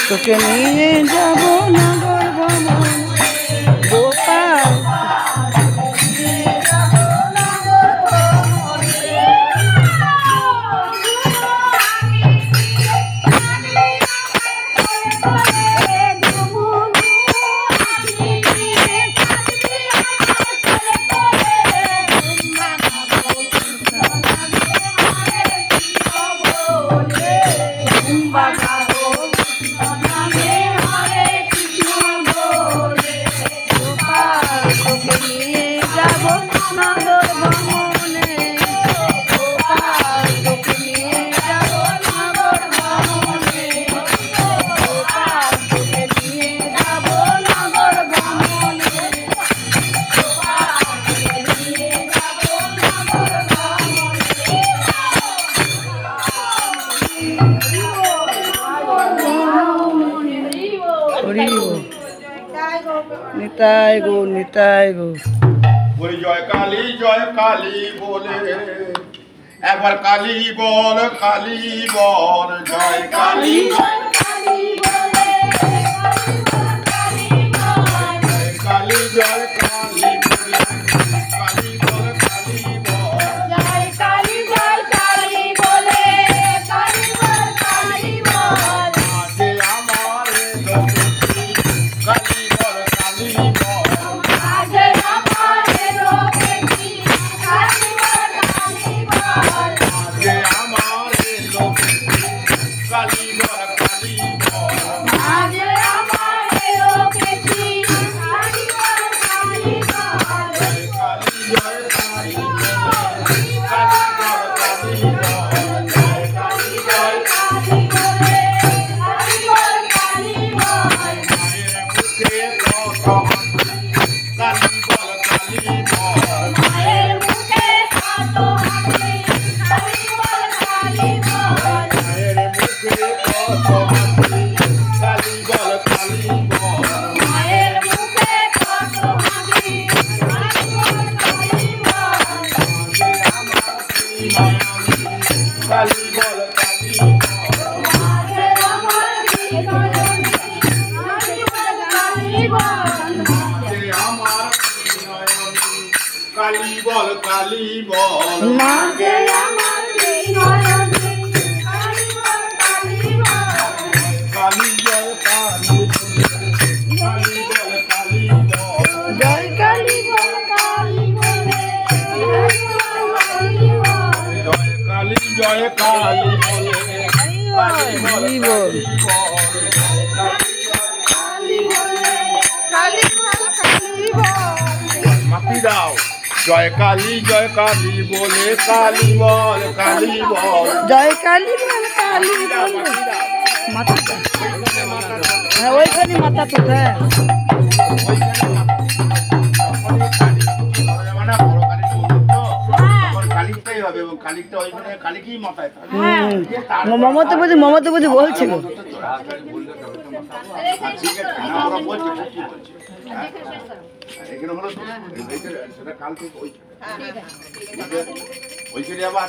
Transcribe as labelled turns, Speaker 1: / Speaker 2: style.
Speaker 1: তোকে নিয়ে যাব নগর ভ্রমণ গোপাল। নিতাই গো নিতাই গো
Speaker 2: বলি জয় কালী বলে একবার কালী বল জয় কালী কালী জয় কালী কালী বল না যে আমার কালী জয় কালী
Speaker 1: জয় কালী বল কালী বলে
Speaker 2: জয় কালী জয় কালী বলে মাতি দাও জয় কালী বলে কালী বল
Speaker 1: জয় কালী বল কালী বল মাথা হ্যাঁ ওইখানে মাথা তো হ্যাঁ মমতা বুঝি বলছিল
Speaker 2: ওইখানে আবার